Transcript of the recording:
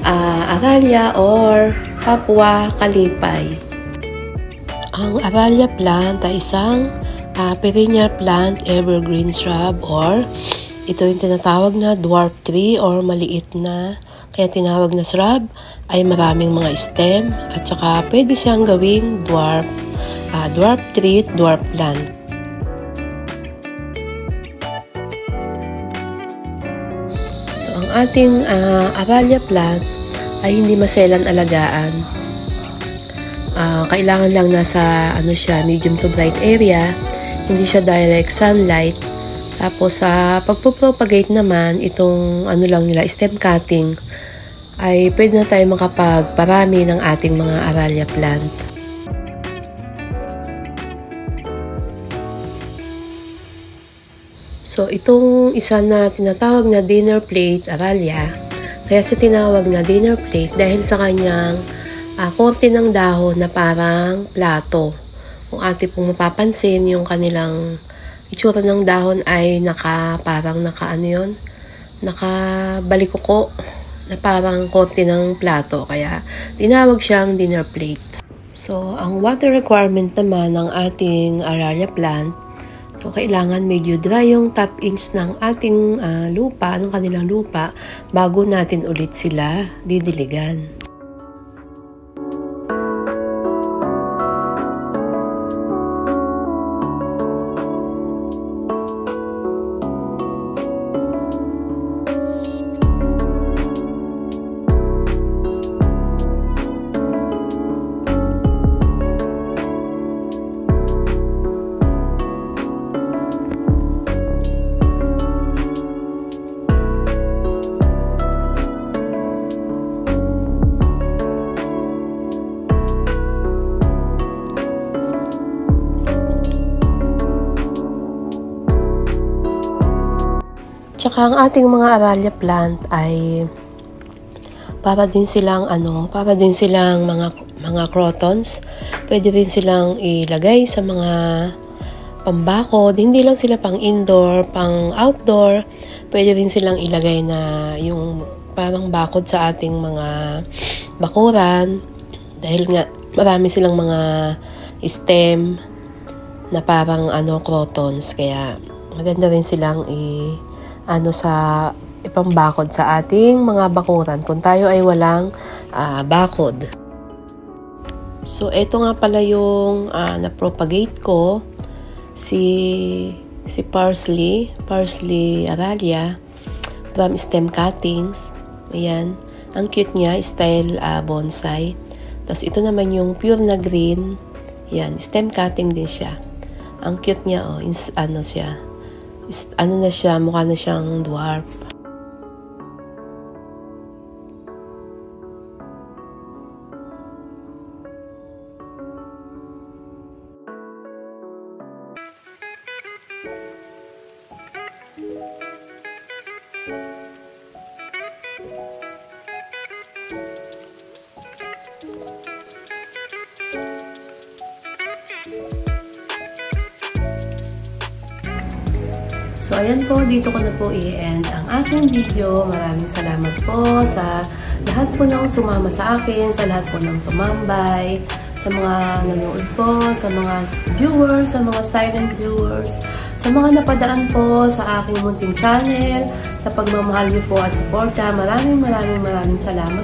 Aralia or Papua Kalipay. Ang Aralia plant ay isang perennial plant, evergreen shrub, or ito yung tinatawag na dwarf tree or maliit na, kaya tinawag na shrub, ay maraming mga stem at saka pwede siyang gawing dwarf tree, dwarf plant. So ang ating Aralia plant ay hindi maselan alagaan. Kailangan lang nasa medium to bright area, hindi siya direct sunlight. Tapos sa pagpo-propagate naman, itong stem cutting, ay pwede na tayo makapagparami ng ating mga Aralia plant. So itong isa na tinatawag na dinner plate Aralia, kaya siya tinawag na dinner plate dahil sa kanyang korte ng dahon na parang plato. Kung ating pong mapapansin, yung kanilang itsura ng dahon ay nakabalikuko na parang korte ng plato. Kaya tinawag siyang dinner plate. So ang water requirement naman ng ating Aralia plant, so kailangan medyo dry yung top inch ng ating lupa, ng kanilang lupa, bago natin ulit sila didiligan. Tsaka ang ating mga Aralia plant ay para din silang mga crotons. Pwede rin silang ilagay sa mga pambakod. Hindi lang sila pang indoor, pang outdoor. Pwede rin silang ilagay na yung parang bakod sa ating mga bakuran. Dahil nga marami silang mga stem na parang crotons. Kaya maganda rin silang sa ipambakod sa ating mga bakuran kung tayo ay walang bakod. So ito nga pala yung na-propagate ko, si parsley Aralia from stem cuttings. Ayan, ang cute niya, style bonsai. Tapos ito naman yung pure na green. Ayan, stem cutting din siya. Ang cute niya, mukha na siyang dwarf. So, ayan po, dito ko na po i-end ang aking video. Maraming salamat po sa lahat po ng sumama sa akin, sa lahat po ng tumambay, sa mga nanonood po, sa mga viewers, sa mga silent viewers, sa mga napadaan po sa aking munting channel, sa pagmamahal niyo po at suporta. Maraming salamat